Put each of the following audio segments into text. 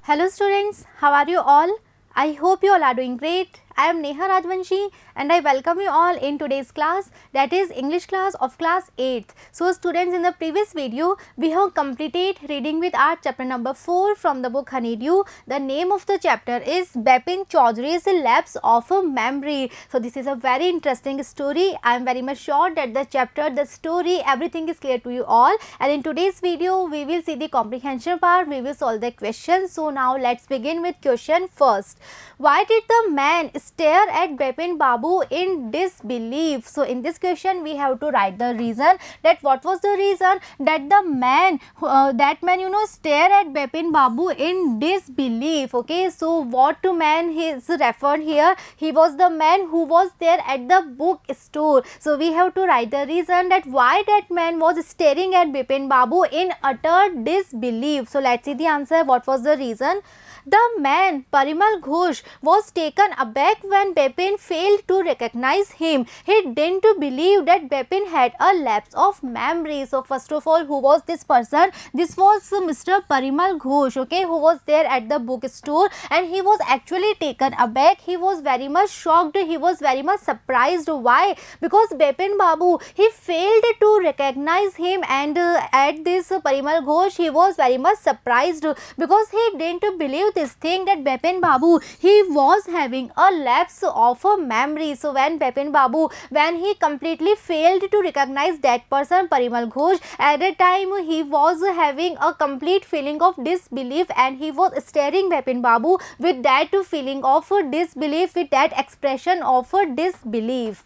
Hello students, how are you all? I hope you all are doing great. I am Neha Rajvanshi and I welcome you all in today's class, that is English class of class 8th. So students, in the previous video we have completed reading with our chapter number 4 from the book Honeydew. The name of the chapter is Bipin Chaudhary's Lapse of Memory. So this is a very interesting story. I am very much sure that the chapter, the story, everything is clear to you all, and in today's video we will see the comprehension part, we will solve the questions. So now let's begin with question first. Why did the man stare at Bipin Babu in disbelief? So in this question we have to write the reason, that what was the reason that the man stare at Bipin Babu in disbelief. Okay, so what man is referred here? He was the man who was there at the bookstore. So we have to write the reason, that why that man was staring at Bipin Babu in utter disbelief. So let's see the answer. What was the reason? The man, Parimal Ghosh, was taken aback when Bipin failed to recognize him. He didn't believe that Bipin had a lapse of memory. So first of all, who was this person? This was Mr. Parimal Ghosh, okay, who was there at the bookstore, and he was actually taken aback. He was very much shocked. He was very much surprised. Why? Because Bipin Babu, he failed to recognize him, and at this Parimal Ghosh, he was very much surprised because he didn't believe this thing, that Bipin Babu, he was having a lapse of a memory. So when Bipin Babu, when he completely failed to recognize that person, Parimal Ghosh, at that time he was having a complete feeling of disbelief, and he was staring Bipin Babu with that feeling of disbelief, with that expression of disbelief.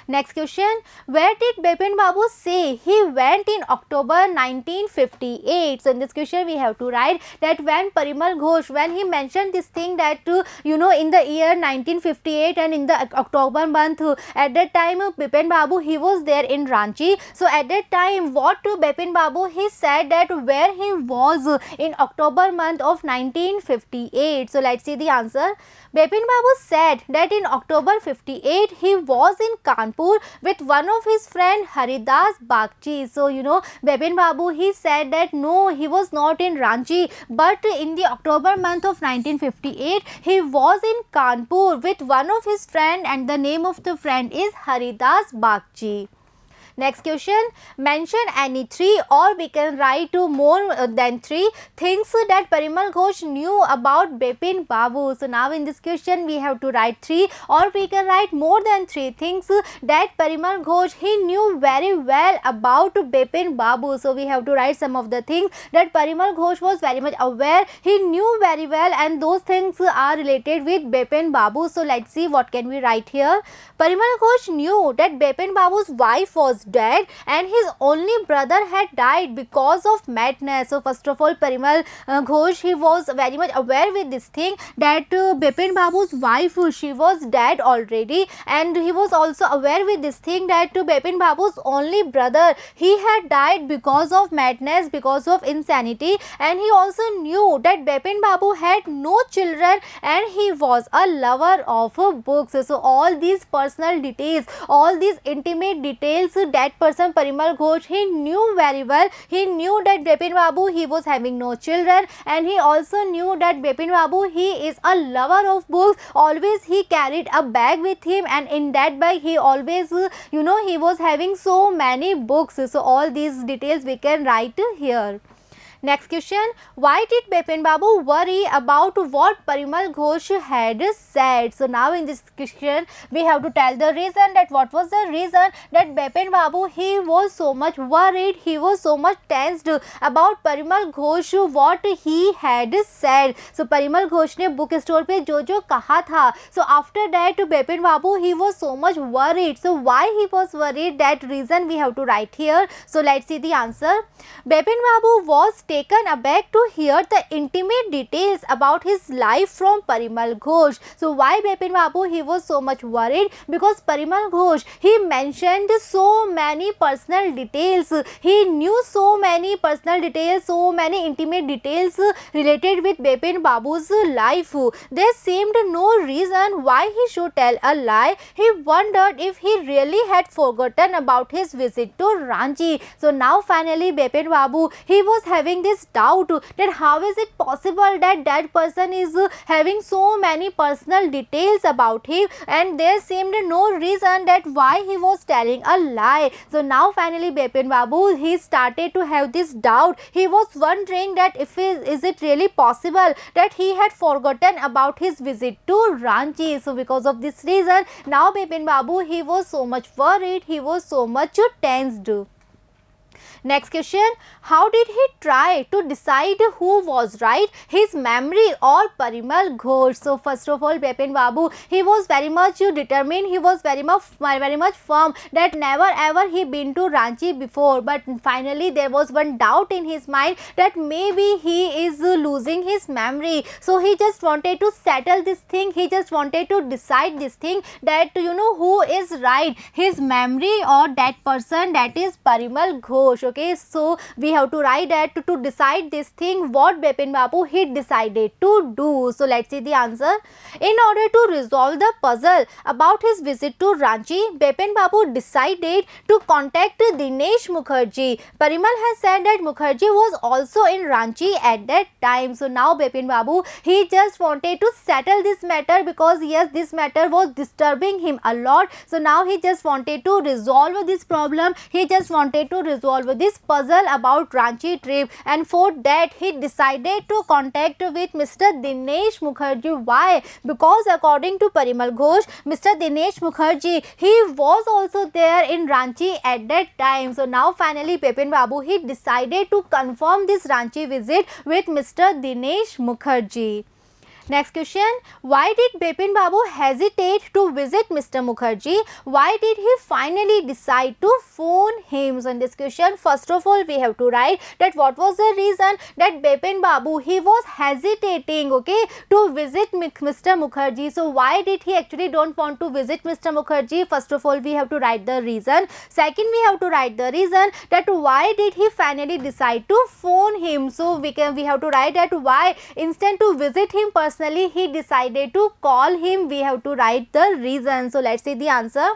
Next question, where did Bipin Babu say he went in October 1958? So in this question we have to write that when Parimal Ghosh, when he mentioned this thing, that in the year 1958 and in the October month, at that time Bipin Babu, he was there in Ranchi. So at that time what Bipin Babu, he said that where he was in October month of 1958. So let's see the answer. Bipin Babu said that in October 58 he was in Kanpur with one of his friend Haridas Bagchi. So Bipin Babu, he said that no, he was not in Ranchi, but in the October month of 1958 he was in Kanpur with one of his friend, and the name of the friend is Haridas Bagchi. Next question, mention any three, or we can write more than three things that Parimal Ghosh knew about Bipin Babu. So now in this question we have to write three, or we can write more than three things that Parimal Ghosh, he knew very well about Bipin Babu. So we have to write some of the things that Parimal Ghosh was very much aware, he knew very well, and those things are related with Bipin Babu. So let's see what can we write here. Parimal Ghosh knew that Bipin Babu's wife was dead and his only brother had died because of madness. So first of all, Parimal Ghosh, he was very much aware with this thing, that Bipin Babu's wife, she was dead already, and he was also aware with this thing that Bipin Babu's only brother, he had died because of madness, because of insanity, and he also knew that Bipin Babu had no children and he was a lover of books. So all these personal details, all these intimate details, that person Parimal Ghosh, he knew very well. He knew that Bipin Babu, he was having no children, and he also knew that Bipin Babu, he is a lover of books. Always he carried a bag with him, and in that bag he always he was having so many books. So all these details we can write here. Next question, why did Bipin Babu worry about what Parimal Ghosh had said? So now in this question we have to tell the reason, that what was the reason that Bipin Babu, he was so much worried, he was so much tensed about Parimal Ghosh, what he had said. So Parimal Ghosh ने book store पे जो कहा था, so after that Bipin Babu, he was so much worried. So why he was worried, that reason we have to write here. So let's see the answer. Bipin Babu was taken aback to hear the intimate details about his life from Parimal Ghosh. So why Bipin Babu, he was so much worried? Because Parimal Ghosh, he mentioned so many personal details. He knew so many personal details, so many intimate details related with Bipin Babu's life. There seemed no reason why he should tell a lie. He wondered if he really had forgotten about his visit to Ranchi. So now finally Bipin Babu, he was having having this doubt that how is it possible that that person is having so many personal details about him, and there seemed no reason that why he was telling a lie. So now finally Bipin Babu, he started to have this doubt. He was wondering that if is it really possible that he had forgotten about his visit to Ranchi. So because of this reason, now Bipin Babu, he was so much worried, he was so much tensed. Next question, how did he try to decide who was right, his memory or Parimal Ghosh? So first of all, Bipin Babu, he was very much determined, he was very much firm that never ever he been to Ranchi before, but finally there was one doubt in his mind that maybe he is losing his memory. So he just wanted to settle this thing, he just wanted to decide this thing that who is right, his memory or that person, that is Parimal Ghosh. Okay, so we have to write that to decide this thing what Bipin Babu he decided to do. So let's see the answer. In order to resolve the puzzle about his visit to Ranchi, Bipin Babu decided to contact Dinesh Mukherjee. Parimal has said that Mukherjee was also in Ranchi at that time. So now Bipin Babu, he just wanted to settle this matter because yes, this matter was disturbing him a lot. So now he just wanted to resolve this problem, he just wanted to resolve this puzzle about Ranchi trip, and for that he decided to contact with Mr. Dinesh Mukherjee. Why? Because according to Parimal Ghosh, Mr. Dinesh Mukherjee, he was also there in Ranchi at that time. So now finally Bipin Babu, he decided to confirm this Ranchi visit with Mr. Dinesh Mukherjee. Next question, why did Bipin Babu hesitate to visit Mr. Mukherjee? Why did he finally decide to phone him? So in this question, first of all, we have to write that what was the reason that Bipin Babu, he was hesitating, okay, to visit Mr. Mukherjee. So why did he actually don't want to visit Mr. Mukherjee? First of all, we have to write the reason. Second, we have to write the reason that why did he finally decide to phone him. So we have to write that why instead to visit him personally, he decided to call him. We have to write the reason. So let's see the answer.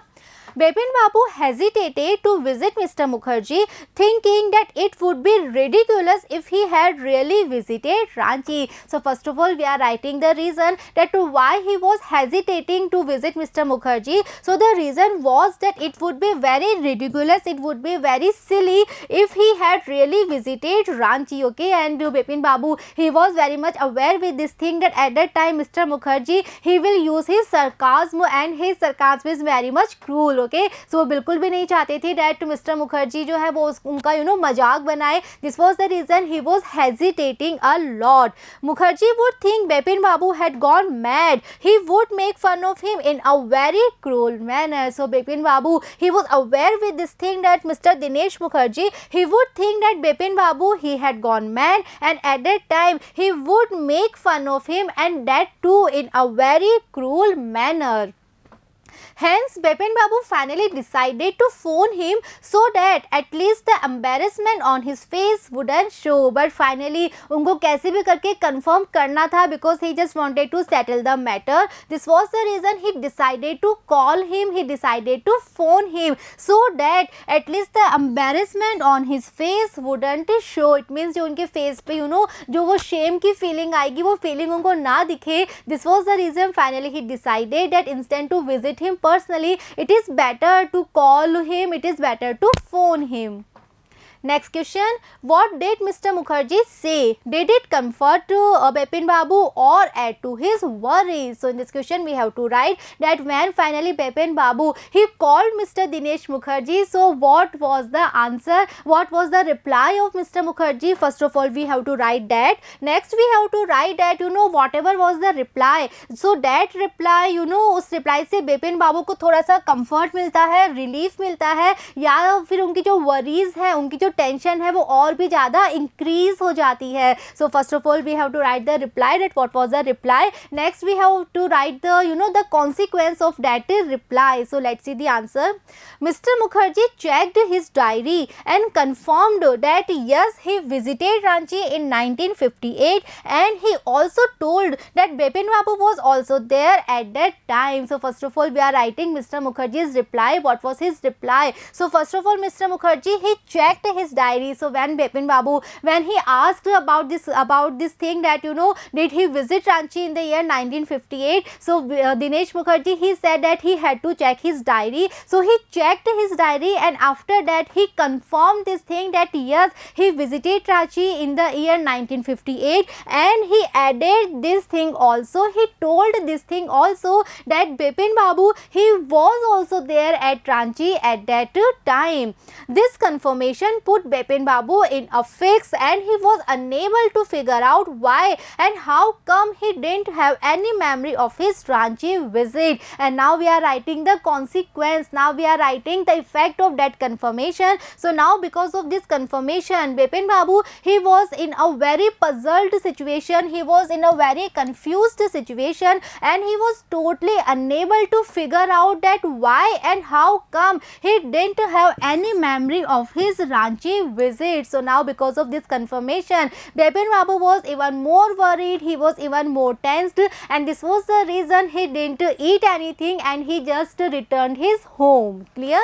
Bipin Babu hesitated to visit Mr. Mukherjee, thinking that it would be ridiculous if he had really visited Ranchi. So first of all, we are writing the reason that why he was hesitating to visit Mr. Mukherjee. So the reason was that it would be very ridiculous, it would be very silly if he had really visited Ranchi. Okay, and Bipin Babu, he was very much aware with this thing that at that time Mr. Mukherjee, he will use his sarcasm, and his sarcasm is very much cruel. Okay, so बिल्कुल भी नहीं चाहते थे that mister Mukherjee जो है वो उनका मजाक बनाए. This was the reason he was hesitating a lot. Mukherjee would think Bipin Babu had gone mad. He would make fun of him in a very cruel manner. So Bipin Babu he was aware with this thing that Mr. Dinesh Mukherjee, he would think that Bipin Babu, he had gone mad, and at that time he would make fun of him, and that too in a very cruel manner. Hence, Bipin Babu finally decided to phone him so that at least the embarrassment on his face wouldn't show. But finally, उनको कैसे भी करके confirm करना था because he just wanted to settle the matter. This was the reason he decided to call him. He decided to phone him so that at least the embarrassment on his face wouldn't show. It means जो उनके face पे जो वो shame की feeling आएगी वो feeling उनको ना दिखे. This was the reason finally he decided that instead to visit him personally, it is better to call him, it is better to phone him. Next question, what did Mr. Mukherjee say? Did it comfort Bipin Babu or add to his worries? So in this question we have to write that when finally Bipin Babu, he called Mr. Dinesh Mukherjee, so what was the answer? What was the reply of Mr. Mukherjee? First of all, we have to write that. Next we have to write that whatever was the reply. So that reply, उस reply से Bipin Babu को थोड़ा सा comfort मिलता है, relief मिलता है, या फिर उनकी जो worries है, उनकी जो टेंशन है वो और भी ज़्यादा इंक्रीज हो जाती है. So first of all we have to write the reply that what was the reply. Next we have to write the the consequence of that reply. So let's see the answer. Mr Mukherjee checked his diary and confirmed that yes he visited Ranchi in 1958 and he also told that Bipin Babu was also there at that time. So first of all we are writing mister मुखर्जीज reply. What was his reply? So first of all mister Mukherjee he checked his his diary. So when Bipin Babu, when he asked about this thing that did he visit Ranchi in the year 1958, so Dinesh Mukherjee, he said that he had to check his diary. So he checked his diary, and after that he confirmed this thing that yes, he visited Ranchi in the year 1958, and he added this thing also, he told this thing also that Bipin Babu, he was also there at Ranchi at that time. This confirmation put Bipin Babu in a fix, and he was unable to figure out why and how come he didn't have any memory of his Ranchi visit. And now we are writing the consequence, now we are writing the effect of that confirmation. So now because of this confirmation, Bipin Babu, he was in a very puzzled situation, he was in a very confused situation, and he was totally unable to figure out that why and how come he didn't have any memory of his Ranchi visit. So now because of this confirmation, Bipin Babu was even more worried, he was even more tensed, and this was the reason he didn't eat anything and he just returned his home. Clear?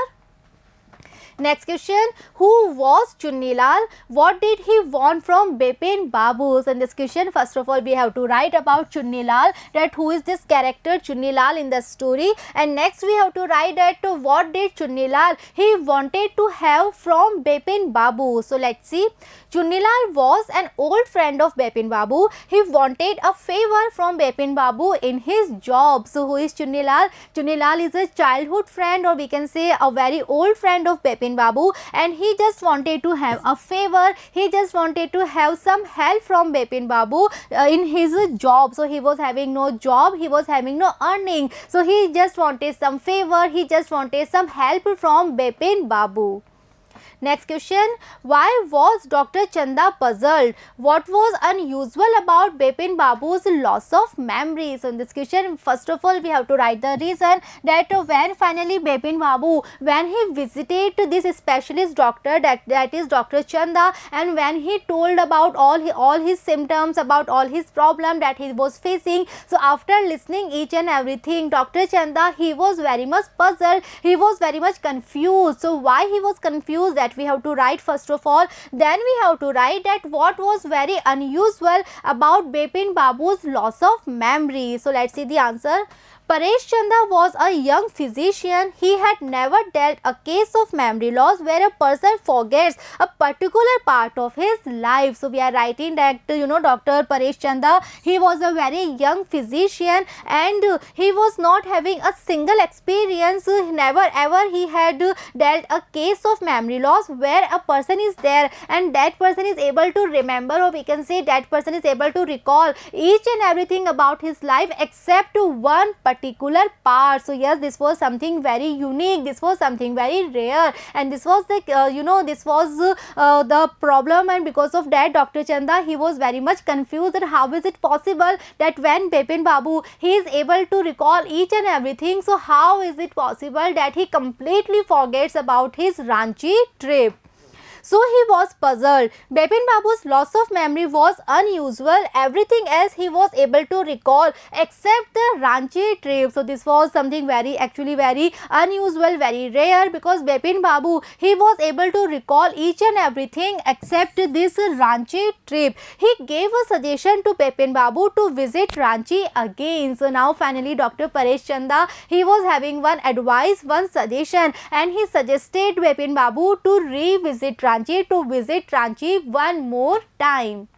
Next question, who was Chunni Lal? What did he want from Bipin Babu? So in this question, first of all, we have to write about Chunni Lal, that who is this character Chunni Lal in the story, and next we have to write that what did Chunni Lal he wanted to have from Bipin Babu. So let's see. Chunni Lal was an old friend of Bipin Babu. He wanted a favor from Bipin Babu in his job. So who is Chunni Lal? Chunni Lal is a childhood friend, or we can say a very old friend of Bipin Babu, and he just wanted to have a favor, he just wanted to have some help from Bipin Babu in his job. So he was having no job, he was having no earning, so he just wanted some favor, he just wanted some help from Bipin Babu. Next question, why was Dr. Chanda puzzled? What was unusual about Bipin Babu's loss of memory? So in this question, first of all, we have to write the reason that when finally Bipin Babu, when he visited this specialist doctor, that is Dr. Chanda, and when he told about all his symptoms, about all his problem that he was facing, so after listening each and everything, Dr. Chanda, he was very much puzzled, he was very much confused. So why he was confused, that we have to write first of all. Then we have to write that what was very unusual about Bipin Babu's loss of memory. So let's see the answer. Paresh Chanda was a young physician. He had never dealt a case of memory loss where a person forgets a particular part of his life. So we are writing that Dr. Paresh Chanda, he was a very young physician, and he was not having a single experience, never ever he had dealt a case of memory loss where a person is there and that person is able to remember, or we can say that person is able to recall each and everything about his life except one particular part. So yes, this was something very unique, this was something very rare, and this was the this was the problem, and because of that Dr. Chanda, he was very much confused that how is it possible that when Bipin Babu, he is able to recall each and everything, so how is it possible that he completely forgets about his Ranchi trip? So he was puzzled. Bipin Babu's loss of memory was unusual. Everything else he was able to recall except the Ranchi trip. So this was something actually very unusual, very rare, because Bipin Babu, he was able to recall each and everything except this Ranchi trip. He gave a suggestion to Bipin Babu to visit Ranchi again. So now finally Dr. Paresh Chanda, he was having one advice, one suggestion, and he suggested Bipin Babu to revisit Ranchi, to visit Ranchi one more time.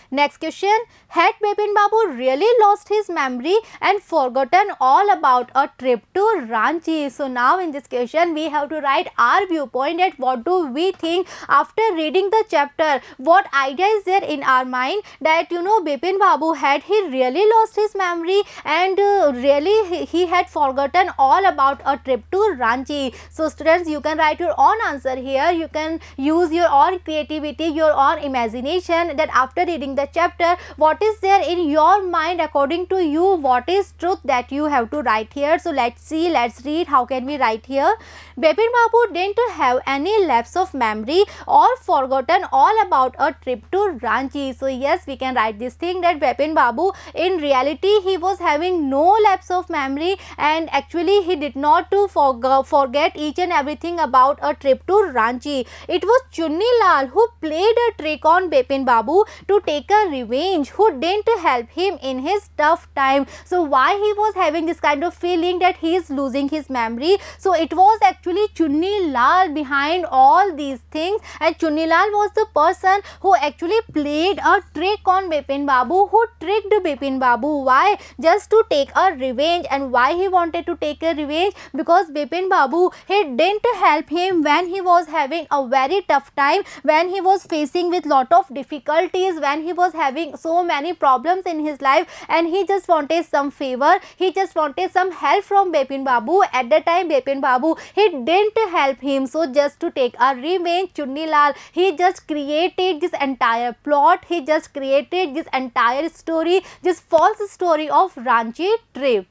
Next question, had Bipin Babu really lost his memory and forgotten all about a trip to Ranchi? So now in this question we have to write our viewpoint, that what do we think after reading the chapter, what idea is there in our mind that Bipin Babu, had he really lost his memory and really he had forgotten all about a trip to Ranchi? So students, you can write your own answer here, you can use your own creativity, your own imagination, that after reading the chapter, what is there in your mind according to you, what is truth that you have to write here. So let's see, let's read how can we write here. Bipin Babu didn't have any lapse of memory or forgotten all about a trip to Ranchi. So yes, we can write this thing that Bipin Babu in reality he was having no lapse of memory, and actually he did not to forget each and everything about a trip to Ranchi. It was Chunni Lal who played a trick on Bipin Babu to take a revenge, who didn't help him in his tough time. So why he was having this kind of feeling that he is losing his memory? So it was actually Chunni Lal behind all these things, and Chunni Lal was the person who actually played a trick on Bipin Babu, who tricked Bipin Babu. Why? Just to take a revenge. And why he wanted to take a revenge? Because Bipin Babu, he didn't help him when he was having a very tough time, when he was facing with lot of difficulties, when he was having so many problems in his life, and he just wanted some favor, he just wanted some help from Bipin Babu. At the time Bipin Babu, he didn't help him. So just to take a revenge, Chunni Lal, he just created this entire plot, he just created this entire story, this false story of Ranchi trip.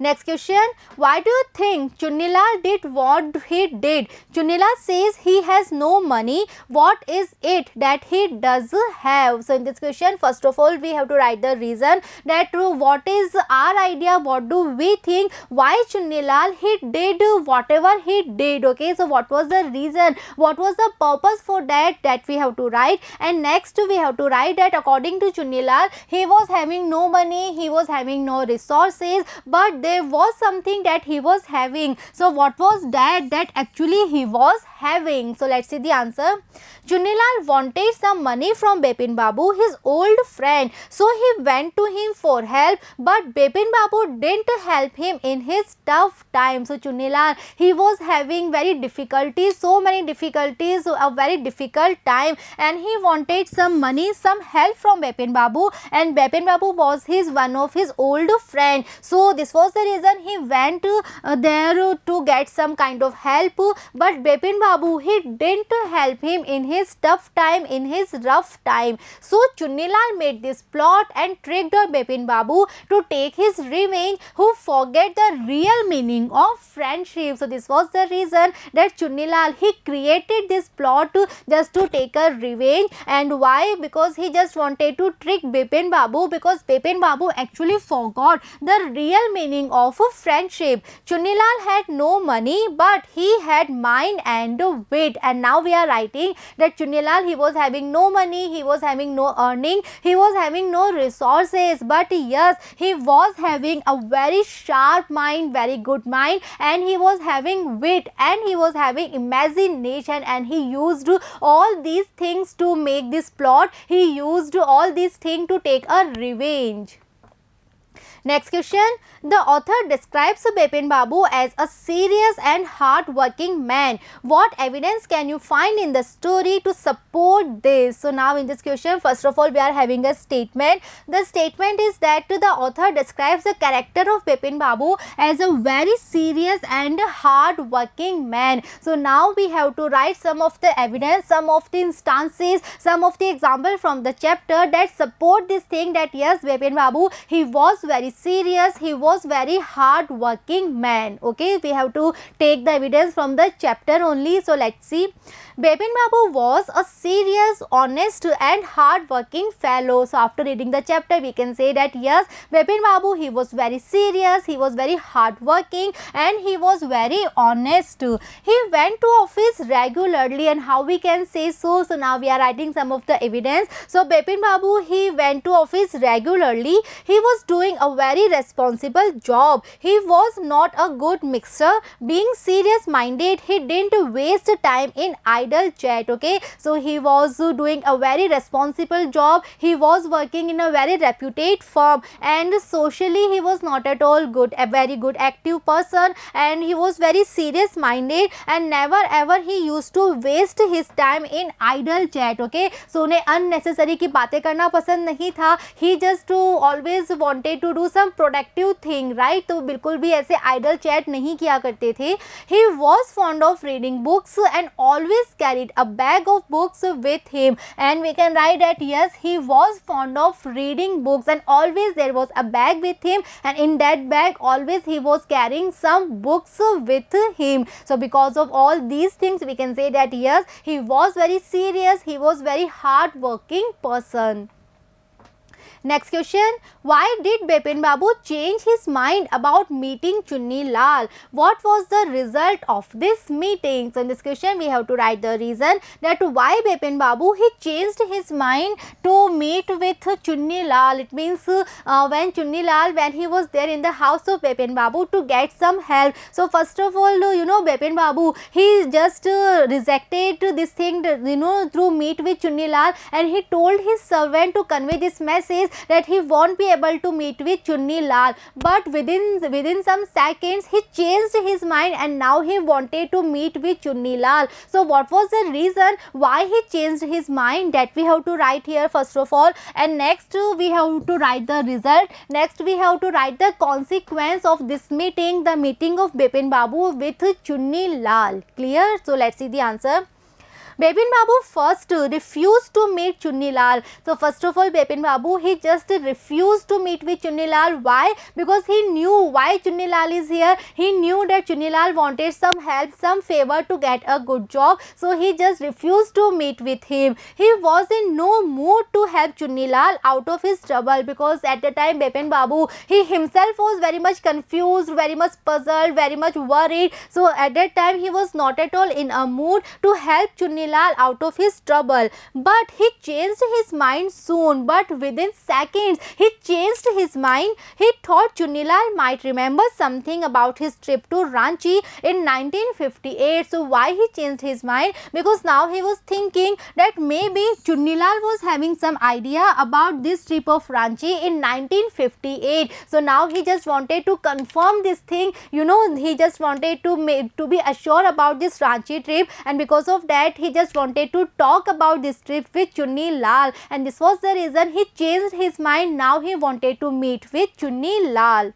Next question, why do you think Chunni Lal did what he did? Chunni Lal says he has no money. What is it that he does have? So in this question, first of all, we have to write the reason, that what is our idea, what do we think, why Chunni Lal he did whatever he did. Okay, so what was the reason, what was the purpose for that we have to write. And next we have to write that according to Chunni Lal, he was having no money, he was having no resources, but there was something that he was having. So what was that actually he was having? So let's see the answer. Chunni Lal wanted some money from Bipin Babu, his old friend. So he went to him for help, but Bipin Babu didn't help him in his tough time. So Chunni Lal, he was having very difficulties, so many difficulties, a very difficult time, and he wanted some money, some help from Bipin Babu, and Bipin Babu was one of his old friend. So this was the reason he went there to get some kind of help, but Bipin Babu, he didn't help him in his tough time, in his rough time. So Chunni Lal made this plot and tricked Bipin Babu to take his revenge, who forget the real meaning of friendship. So this was the reason that Chunni Lal, he created this plot just to take a revenge. And why? Because he just wanted to trick Bipin Babu, because Bipin Babu actually forgot the real meaning of a friendship. Chunni Lal had no money, but he had mind and wit. And now we are writing that Chunni Lal, he was having no money, he was having no earning, he was having no resources, but yes, he was having a very sharp mind, very good mind, and he was having wit, and he was having imagination, and he used all these things to make this plot. He used all these things to take a revenge. Next question, the author describes Bipin Babu as a serious and hard-working man. What evidence can you find in the story to support this? So now in this question, first of all, we are having a statement. The statement is that the author describes the character of Bipin Babu as a very serious and hard-working man. So now we have to write some of the evidence, some of the instances, some of the examples from the chapter that support this thing, that yes, Bipin Babu, he was very serious, he was very hard working man. Okay, we have to take the evidence from the chapter only. So let's see. Bipin Babu was a serious, honest and hard working fellow. So after reading the chapter, we can say that yes, Bipin Babu, he was very serious, he was very hard working, and he was very honest. He went to office regularly. And how we can say so? So now we are writing some of the evidence. So Bipin Babu, he went to office regularly. He was doing a very responsible job. He was not a good mixer. Being serious minded, he didn't waste time in idle chat. Okay, so he was doing a very responsible job. He was working in a very reputed firm, and socially he was not at all good, a very good active person, and he was very serious minded, and never ever he used to waste his time in idle chat. Okay, so उन्हें unnecessary की बातें करना पसंद नहीं था. He just always wanted to do some productive thing, right? तो बिल्कुल भी ऐसे idle chat नहीं किया करते थे. He was fond of reading books and always carried a bag of books with him. And we can write that yes, he was fond of reading books and always there was a bag with him, and in that bag always he was carrying some books with him. So because of all these things we can say that yes, he was very serious, he was very hard working person. Next question, why did Bipin Babu change his mind about meeting Chunni Lal? What was the result of this meeting? So in this question we have to write the reason that why Bipin Babu he changed his mind to meet with Chunni Lal. It means when Chunni Lal, when he was there in the house of Bipin Babu to get some help. So first of all, you know, Bipin Babu he just rejected this thing, you know, through meet with Chunni Lal, and he told his servant to convey this message that he won't be able to meet with Chunni Lal, but within some seconds he changed his mind and now he wanted to meet with Chunni Lal. So what was the reason why he changed his mind, that we have to write here first of all, and next we have to write the result. Next we have to write the consequence of this meeting, the meeting of Bipin Babu with Chunni Lal. Clear? So let's see the answer. Bipin Babu first refused to meet Chunni Lal. So first of all, Bipin Babu he just refused to meet with Chunni Lal. Why? Because he knew why Chunni Lal is here. He knew that Chunni Lal wanted some help, some favor to get a good job. So he just refused to meet with him. He was in no mood to help Chunni Lal out of his trouble, because at the time Bipin Babu he himself was very much confused, very much puzzled, very much worried. So at that time he was not at all in a mood to help Chunni Lal out of his trouble, but he changed his mind soon. But within seconds he changed his mind. He thought Chunni Lal might remember something about his trip to Ranchi in 1958. So why he changed his mind? Because now he was thinking that maybe Chunni Lal was having some idea about this trip of Ranchi in 1958. So now he just wanted to confirm this thing, you know, he just wanted to be assured about this Ranchi trip, and because of that he just wanted to talk about this trip with Chunni Lal, and this was the reason he changed his mind. Now he wanted to meet with Chunni Lal.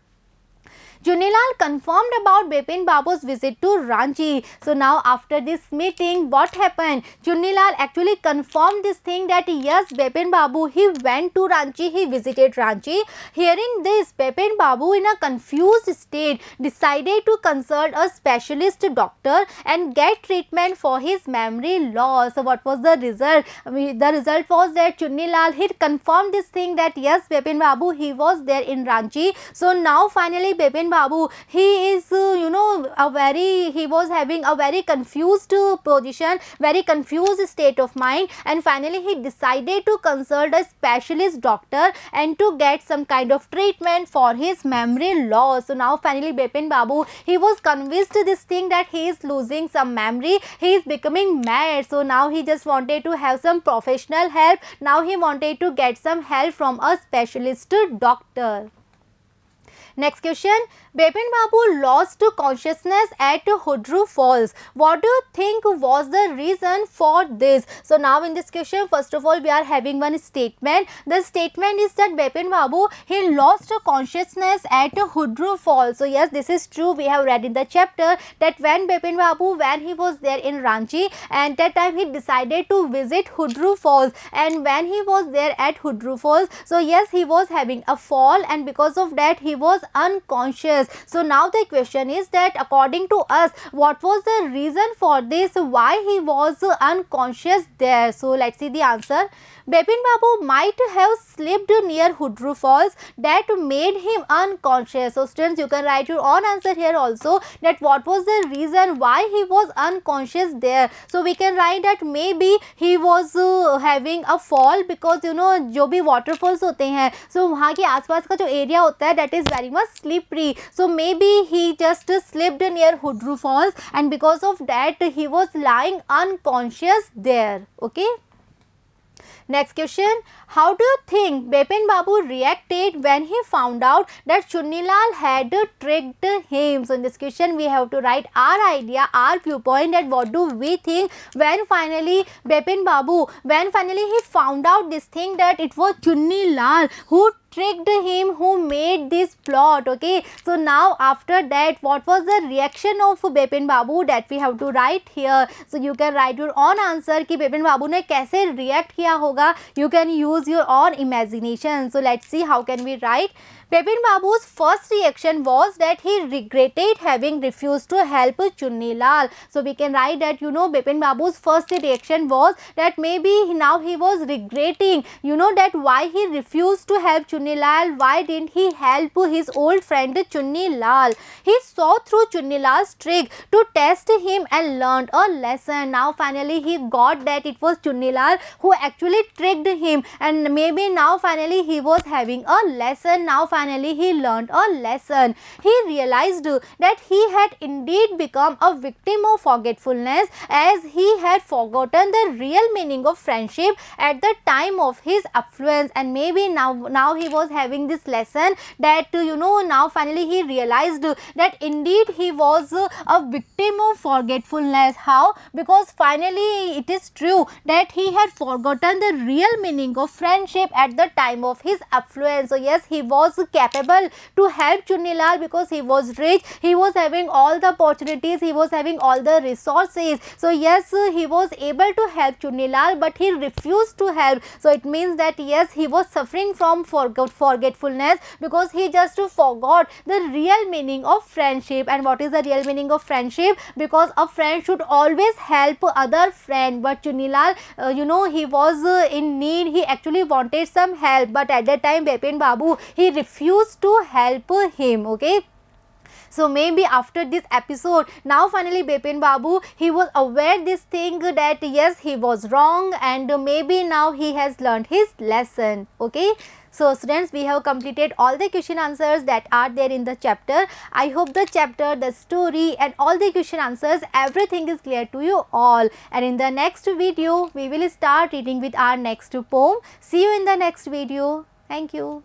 Chunni Lal confirmed about Bipin Babu's visit to Ranchi. So now after this meeting, what happened? Chunni Lal actually confirmed this thing that yes, Bipin Babu he went to Ranchi, he visited Ranchi. Hearing this, Bipin Babu in a confused state decided to consult a specialist doctor and get treatment for his memory loss. So what was the result? The result was that Chunni Lal he confirmed this thing that yes, Bipin Babu he was there in Ranchi. So now finally Bipin Babu he is you know he was having a very confused position, very confused state of mind, and finally he decided to consult a specialist doctor and to get some kind of treatment for his memory loss. So now finally Bipin Babu he was convinced this thing that he is losing some memory, he is becoming mad. So now he just wanted to have some professional help. Now he wanted to get some help from a specialist doctor. Next question, Bipin Babu lost consciousness at Hudru Falls. What do you think was the reason for this? So now in this question, first of all we are having one statement. The statement is that Bipin Babu he lost consciousness at Hudru Falls. So yes, this is true. We have read in the chapter that when Bipin Babu when he was there in Ranchi, and that time he decided to visit Hudru Falls, and when he was there at Hudru Falls, so yes, he was having a fall, and because of that he was unconscious. So now the question is that according to us, what was the reason for this, why he was unconscious there? So let's see the answer. Bipin Babu might have slipped near Hudru Falls that made him unconscious. So students, you can write your own answer here also, that what was the reason why he was unconscious there. So we can write that maybe he was having a fall, because you know जो भी waterfalls होते हैं, so वहाँ के आसपास का जो area होता है that is very much slippery. So maybe he just slipped near Hudru Falls, and because of that he was lying unconscious there. Okay. Next question, how do you think Bipin Babu reacted when he found out that Chunni Lal had tricked him? So in this question we have to write our idea, our viewpoint, that what do we think when finally Bipin Babu, when finally he found out this thing that it was Chunni Lal who tricked him, who made this plot. Okay, so now after that, what was the reaction of Bipin Babu, that we have to write here. So you can write your own answer कि Bipin Babu ने कैसे react किया होगा. You can use your own imagination. So let's see how can we write. Bipin Babu's first reaction was that he regretted having refused to help Chunni Lal. So we can write that, Bipin Babu's first reaction was that maybe now he was regretting, that why he refused to help Chunni Lal, why didn't he help his old friend Chunni Lal. He saw through Chunni Lal's trick to test him and learned a lesson. Now finally he got that it was Chunni Lal who actually tricked him, and maybe now finally he was having a lesson. Now finally he learned a lesson. He realized that he had indeed become a victim of forgetfulness, as he had forgotten the real meaning of friendship at the time of his affluence. And maybe now he was having this lesson that now finally he realized that indeed he was a victim of forgetfulness. How? Because finally it is true that he had forgotten the real meaning of friendship at the time of his affluence. So yes, he was capable to help Chunni Lal because he was rich, he was having all the opportunities, he was having all the resources. So yes, he was able to help Chunni Lal, but he refused to help. So it means that yes, he was suffering from forgetfulness because he just forgot the real meaning of friendship. And what is the real meaning of friendship? Because a friend should always help other friend. But Chunni Lal, he was in need, he actually wanted some help, but at that time Bipin Babu, he refused to help him. Okay, so maybe after this episode, now finally Bipin Babu, he was aware this thing that yes, he was wrong, and maybe now he has learned his lesson. Okay, so students, we have completed all the question answers that are there in the chapter. I hope the chapter, the story and all the question answers, everything is clear to you all. And in the next video, we will start reading with our next poem. See you in the next video. Thank you.